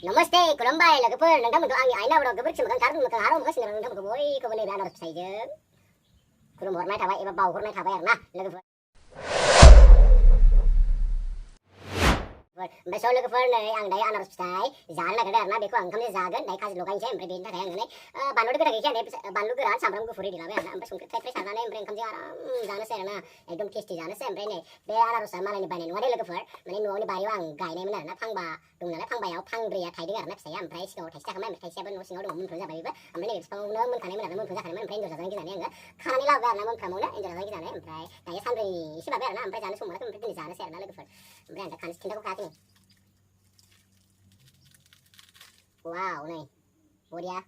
नमस्ते खुलुमबाय लोगोफोर नोंथांमोनखौ आंनि आइनाफोराव गोबोरखि मोखां खारन मोखां हारावगासिनो दं नोंथांमोनखौ बयखौबो नैबे आनारस फिथाइजों खुलुमहरनाय थाबाय एबा बावहरनाय थाबाय आरोना लोगोफोर ओमफ्राय लोगोफोर नै आं दायो आनारस फिथाइ जानो नागिरदों आरोना बेखौ आं ओंखामजों जागोन दायो खाजि लगायनोसै ओमफ्राय बेनि थाखाय आङो नै बानलु गोरान गैखाया बानलु गोरान सामब्राम गुफुर रेडि लाबाय आरोना ओमफ्राय संख्रि थाइफ्राय सारनानै ओमफ्राय ओंखामजों आराम जानोसै आरोना एकदम टेस्टि जानोसै ओमफ्राय नै बे आनारसआ मालायनि बायनाय नङा दे लोगोफोर माने न'आवनि बारियाव आं गायनायमोन आरोना फांबा दं नालाय फांबायाव फांब्रैया थायदों आरोना फिथाइया ओमफ्राय सिगाङाव थाइसे थाखाबाय ओमफ्राय थाइसेयाबो न' सिङाव दङ मोनफ्रोम जाबाय बेबो ओमफ्राय नैबे बिफाङावनो मोनखानायमोन आरोना मोनफ्रोम जाखानायमोन ओमफ्राय एन्जर जाजानो गिनानै आङो खानानै लाबोबाय आरोना मोनफ्रामावनो एन्जर जाजानो गिनानै ओमफ्राय दायो सानब्रै एसे बाबाय आरोना ओमफ्राय जानो सम मोनाखै ओमफ्राय दिनै जानोसै आरोना लोगोफोर ओमफ्राय आं दा खिन्थाखौ खायाखै वाव नै बरिया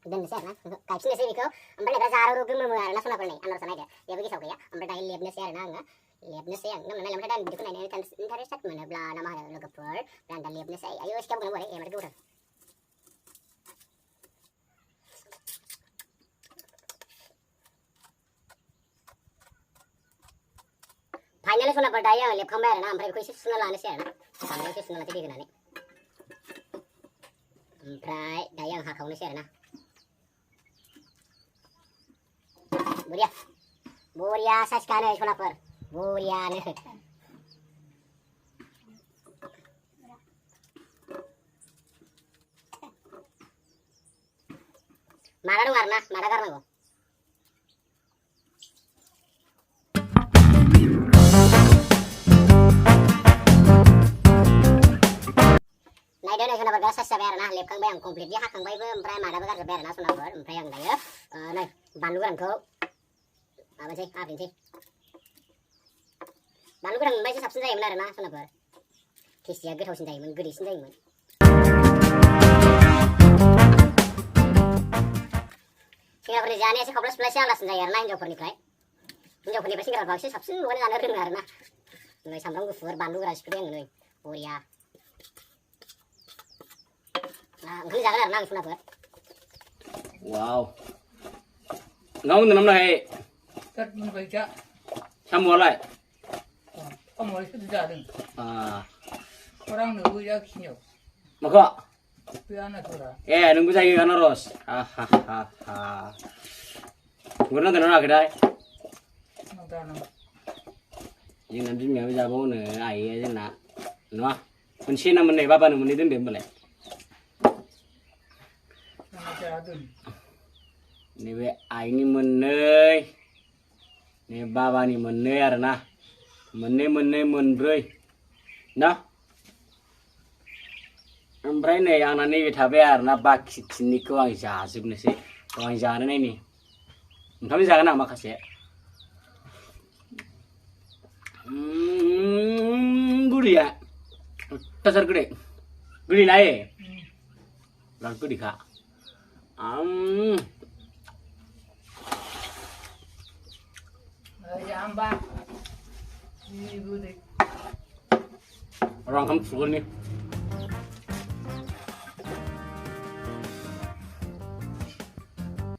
दोननोसै आरोना गायफिननोसै बेखौ ओमफ्राय दा जारो गोमो आरोना सनाफोर नै आनारसा नायदो बेबो गेसाव गैया ओमफ्राय दायो लेबनोसै आरोना आङो लेबनोसै आं नायलाय ओमफ्राय दा भिडिअखौ नायनानै इन्टारेस्ट मोनोब्ला ना मा होनो लोगोफोर ओमफ्राय आं दा लेबनोसै आयौ सिखाव गोनां बोरै एमार गोथाव फाइनाली सनाफोर दायो आङो लेबखांबाय आरोना ओमफ्राय बेखौ एसे सुना लानोसै आरोना सामब्राम एसे सुना लानोसै दै होनानै ओमफ्राय दायो आं हाखावनोसै आरोना बरिया बरिया साइसखानो सनाफोर बरियानो मादा दं आरोना मादा गारनांगौ नायदो नै सनाफोर दा साइस जाबाय आरोना लेबखांबाय आं कमप्लिटलि हाखांबायबो ओमफ्राय मादाबो गारजोब्बाय आरोना सनाफोर ओमफ्राय आं दायो नै बानलु गोरानखौ माबासै हाफिनसै बानलु गोरान मोनबा एसे साबसिन जायोमोन आरोना सनाफोर टेस्टिया गोथावसिन जायोमोन गोदैसिन जायोमोन सेंग्राफोरनि जानाया एसे खब्लास ब्लासो आलादासिन जायो आरोना हिन्जावफोरनिफ्राय सेंग्राफोरा एसे साबसिन लगायना जानो रोङो आरोना नै सामब्राम गुफुर बानलु गोरान सिफ्लेबाय आङो नै बरिया ओंखाम जागोन आरोना आं सनाफोर wow nấu từ năm nay cắt như vậy chứ sao mua lại không mới xuất ra đừng à có đang nửa bây giờ nhiều mà kok bây giờ là thôi đó nunggu saya kan harus hahaha gue nonton apa kedai nonton nhưng nanti mẹ bây giờ bố nữa ai ấy nè nó mình xin năm này ba ba mình đi đến điểm mà lại nebe aini मोननै ne babani मोननै आरोना मोननै मोनब्रै ना ओमफ्राय नै आंना नैबे थाबाय आरोना बाखि खिनिखौ आं जाजोबनोसै आं जानो नायनि ओंखाम जागोन आं माखासे गुरिया tasar gede naik lalu gede kak Jamba ini bude orang kamu suka nih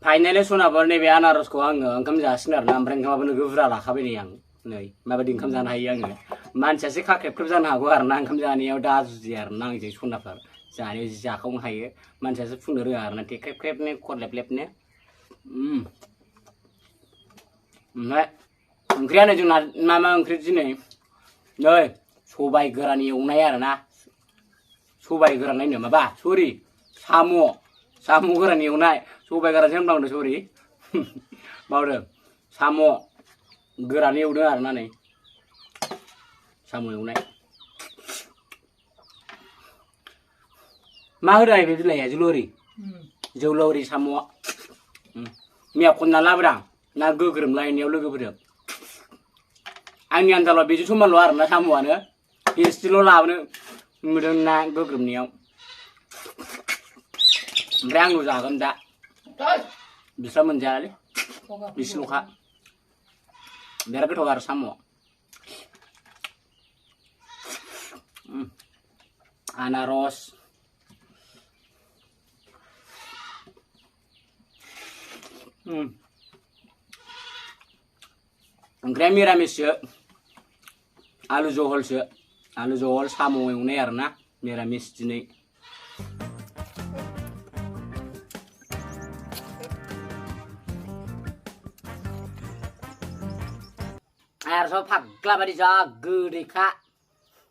finally sonabar nebe anarosखौ आङो ओंखाम जासिन आरोना ओमफ्राय ओंखामाबो नोगोर बुरजा लाखाबाय नै आं नै माबायदि ओंखाम जानो हायो आङो मानसियासो खाख्रेब जानो हागौ आरोना ओंखाम जानायाव दा जुजि आरोना आंजों सनाफोर जानायाव जाखावनो हायो मानसियासो फुंनो रोङा आरोना टेख्रेब खरलेब-लेबनो ओमफ्राय ओंख्रियानो जोंना मा ओंख्रि दिनै नै सबाय गोरान एवनाय आरोना सबाय गोरान नायनो माबा सरि साम' गोरान एवनाय सबाय गोरानसो होनफ्लांदों सरि बावदों साम' गोरान एवदों आरोना नै साम' एवनाय मा होदों बे बिलाइया जोलौरि साम' मैया खनना लाबोदां ना गोग्रोम लायनायाव लोगोफोरजों आंनि आन्दालाव बेजों समानल' आरोना साम'आनो एसेल' लाबोनो नुदों ना गोग्रोमनायाव ओमफ्राय आंल' जागोन दा बिस्रा मोनजायालै बिसोरल'खा बिराद गोथाव आरो साम' आनारस ओंख्रिया मिरामिससो आलु जहल साम' एवनाय आरोना मिरामिस दिनै air so phagla bari ja gede kha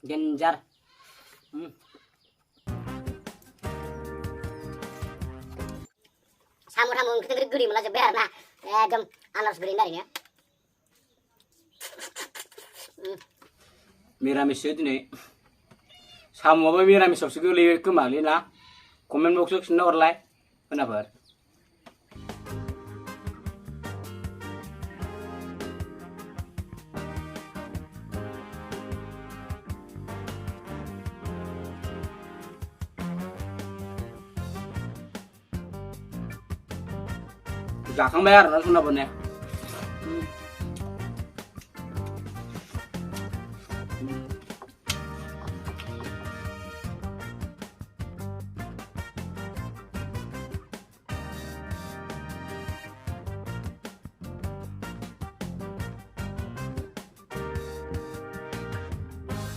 genjar samu samu kita gede malah jeber nah jam anas berindar ini ya miramis ini samu apa miramis so segala kemali na komen box sini orlai kenapa Jangan bayar, langsung nabonnya.